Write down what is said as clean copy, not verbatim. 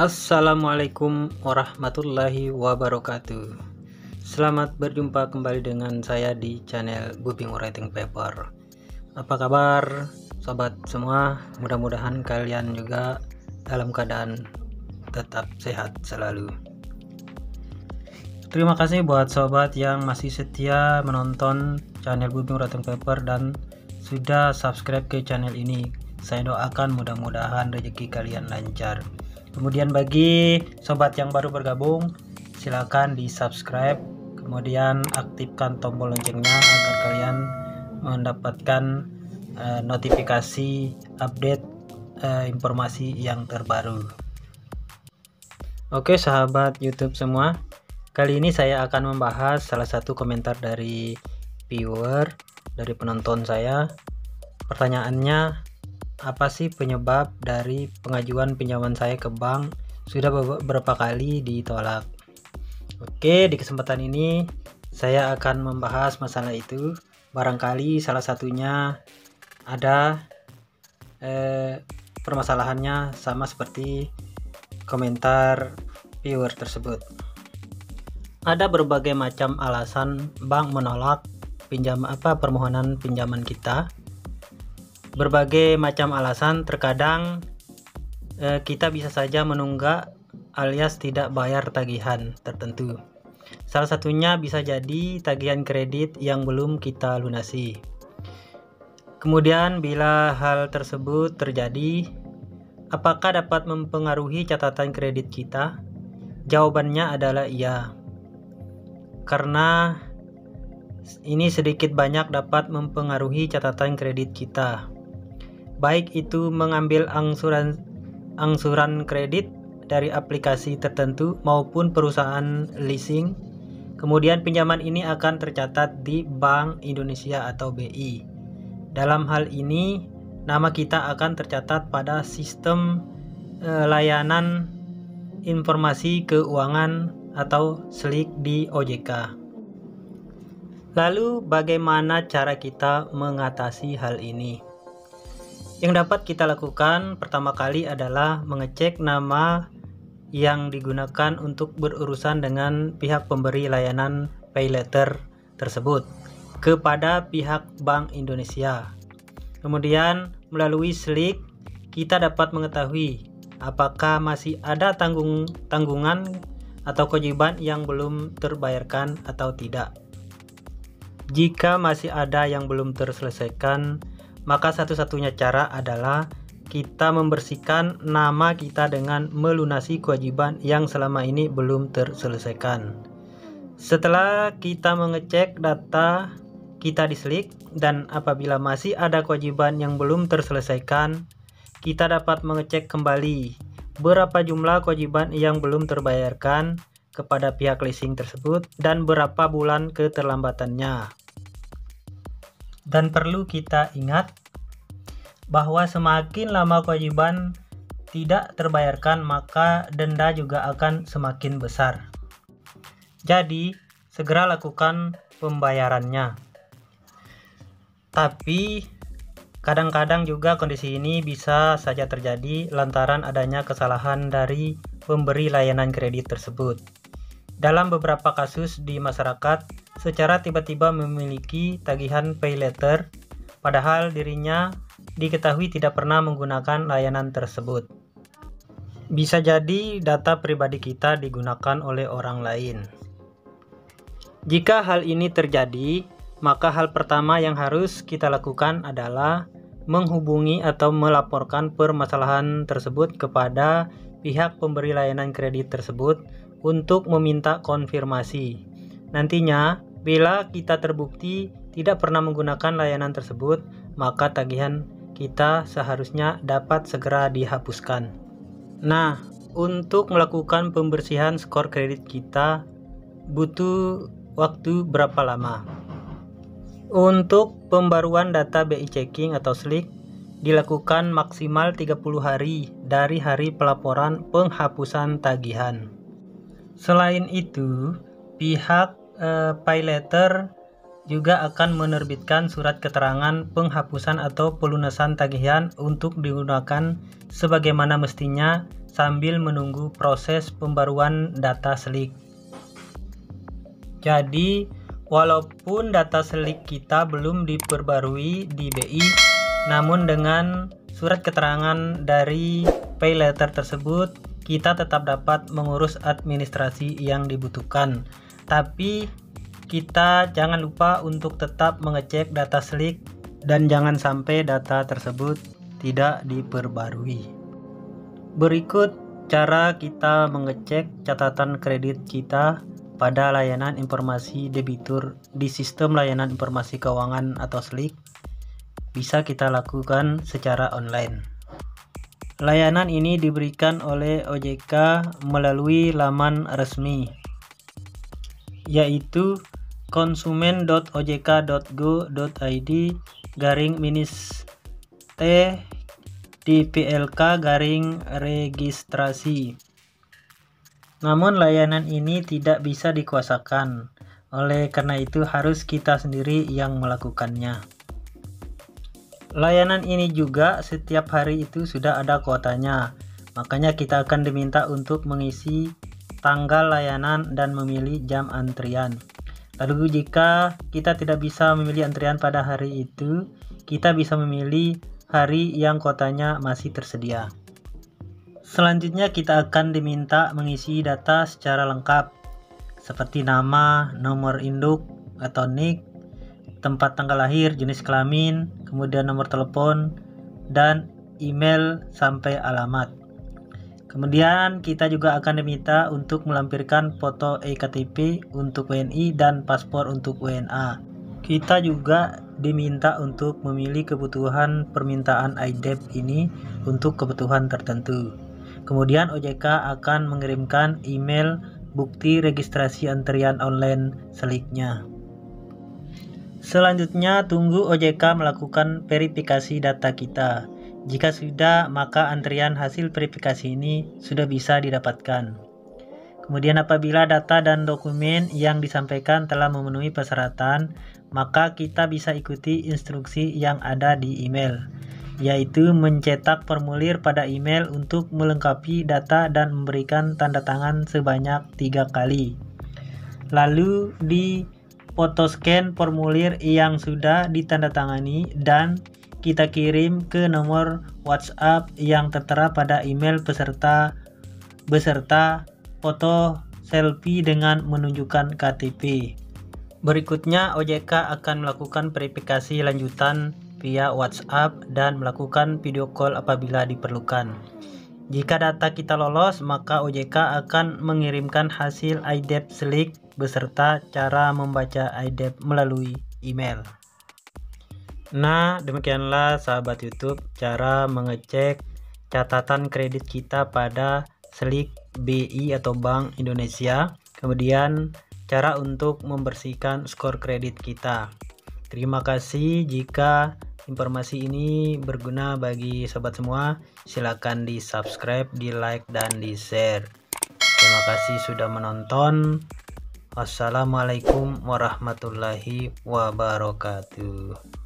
Assalamualaikum warahmatullahi wabarakatuh. Selamat berjumpa kembali dengan saya di channel Bubing Writing Paper. Apa kabar sobat semua? Mudah-mudahan kalian juga dalam keadaan tetap sehat selalu. Terima kasih buat sobat yang masih setia menonton channel Bubing Writing Paper dan sudah subscribe ke channel ini. Saya doakan mudah-mudahan rezeki kalian lancar. Kemudian bagi sobat yang baru bergabung, silakan di subscribe, kemudian aktifkan tombol loncengnya agar kalian mendapatkan notifikasi update informasi yang terbaru. Oke sahabat YouTube semua, kali ini saya akan membahas salah satu komentar dari viewer, dari penonton saya. Pertanyaannya, apa sih penyebab dari pengajuan pinjaman saya ke bank sudah beberapa kali ditolak? Oke, di kesempatan ini saya akan membahas masalah itu. Barangkali salah satunya ada permasalahannya sama seperti komentar viewer tersebut. Ada berbagai macam alasan bank menolak permohonan pinjaman kita. Berbagai macam alasan, terkadang kita bisa saja menunggak alias tidak bayar tagihan tertentu. Salah satunya bisa jadi tagihan kredit yang belum kita lunasi. Kemudian bila hal tersebut terjadi, apakah dapat mempengaruhi catatan kredit kita? Jawabannya adalah iya. Karena ini sedikit banyak dapat mempengaruhi catatan kredit kita. Baik itu mengambil angsuran kredit dari aplikasi tertentu maupun perusahaan leasing. Kemudian pinjaman ini akan tercatat di Bank Indonesia atau BI. Dalam hal ini, nama kita akan tercatat pada sistem layanan informasi keuangan atau SLIK di OJK. Lalu bagaimana cara kita mengatasi hal ini? Yang dapat kita lakukan pertama kali adalah mengecek nama yang digunakan untuk berurusan dengan pihak pemberi layanan pay letter tersebut kepada pihak Bank Indonesia. Kemudian melalui SLIK kita dapat mengetahui apakah masih ada tanggungan atau kewajiban yang belum terbayarkan atau tidak. Jika masih ada yang belum terselesaikan, maka satu-satunya cara adalah kita membersihkan nama kita dengan melunasi kewajiban yang selama ini belum terselesaikan. Setelah kita mengecek data kita di SLIK dan apabila masih ada kewajiban yang belum terselesaikan, kita dapat mengecek kembali berapa jumlah kewajiban yang belum terbayarkan kepada pihak leasing tersebut dan berapa bulan keterlambatannya. Dan perlu kita ingat bahwa semakin lama kewajiban tidak terbayarkan, maka denda juga akan semakin besar. Jadi, segera lakukan pembayarannya. Tapi, kadang-kadang juga kondisi ini bisa saja terjadi lantaran adanya kesalahan dari pemberi layanan kredit tersebut. Dalam beberapa kasus di masyarakat, secara tiba-tiba memiliki tagihan pay letter, padahal dirinya diketahui tidak pernah menggunakan layanan tersebut. Bisa jadi data pribadi kita digunakan oleh orang lain. Jika hal ini terjadi, maka hal pertama yang harus kita lakukan adalah menghubungi atau melaporkan permasalahan tersebut kepada pihak pemberi layanan kredit tersebut untuk meminta konfirmasi. Nantinya, bila kita terbukti tidak pernah menggunakan layanan tersebut, maka tagihan kita seharusnya dapat segera dihapuskan. Nah, untuk melakukan pembersihan skor kredit kita butuh waktu berapa lama? Untuk pembaruan data BI checking atau SLIK dilakukan maksimal 30 hari dari hari pelaporan penghapusan tagihan. Selain itu, pihak pay letter juga akan menerbitkan surat keterangan penghapusan atau pelunasan tagihan untuk digunakan sebagaimana mestinya sambil menunggu proses pembaruan data SLIC. Jadi, walaupun data SLIC kita belum diperbarui di BI, namun dengan surat keterangan dari pay letter tersebut, kita tetap dapat mengurus administrasi yang dibutuhkan. Tapi kita jangan lupa untuk tetap mengecek data SLIC dan jangan sampai data tersebut tidak diperbarui. Berikut cara kita mengecek catatan kredit kita pada layanan informasi debitur di sistem layanan informasi keuangan atau SLIC. Bisa kita lakukan secara online. Layanan ini diberikan oleh OJK melalui laman resmi, yaitu konsumen.ojk.go.id/t/dplk/registrasi. Namun layanan ini tidak bisa dikuasakan, oleh karena itu harus kita sendiri yang melakukannya. Layanan ini juga setiap hari itu sudah ada kuotanya, makanya kita akan diminta untuk mengisi tanggal layanan dan memilih jam antrian. Lalu jika kita tidak bisa memilih antrian pada hari itu, kita bisa memilih hari yang kuotanya masih tersedia. Selanjutnya kita akan diminta mengisi data secara lengkap, seperti nama, nomor induk atau NIK, tempat tanggal lahir, jenis kelamin, kemudian nomor telepon, dan email sampai alamat. Kemudian kita juga akan diminta untuk melampirkan foto eKTP untuk WNI dan paspor untuk WNA. Kita juga diminta untuk memilih kebutuhan permintaan IDEP ini untuk kebutuhan tertentu. Kemudian OJK akan mengirimkan email bukti registrasi antrian online SLIC-nya. Selanjutnya tunggu OJK melakukan verifikasi data kita. Jika sudah, maka antrian hasil verifikasi ini sudah bisa didapatkan. Kemudian apabila data dan dokumen yang disampaikan telah memenuhi persyaratan, maka kita bisa ikuti instruksi yang ada di email, yaitu mencetak formulir pada email untuk melengkapi data dan memberikan tanda tangan sebanyak 3 kali. Lalu di photoscan formulir yang sudah ditandatangani dan kita kirim ke nomor WhatsApp yang tertera pada email peserta beserta foto selfie dengan menunjukkan KTP. Berikutnya OJK akan melakukan verifikasi lanjutan via WhatsApp dan melakukan video call apabila diperlukan. Jika data kita lolos, maka OJK akan mengirimkan hasil IDEP SLIC beserta cara membaca IDEP melalui email. Nah, demikianlah sahabat YouTube cara mengecek catatan kredit kita pada SLIC BI atau Bank Indonesia. Kemudian cara untuk membersihkan skor kredit kita. Terima kasih. Jika informasi ini berguna bagi sobat semua, silakan di subscribe, di like, dan di share. Terima kasih sudah menonton. Wassalamualaikum warahmatullahi wabarakatuh.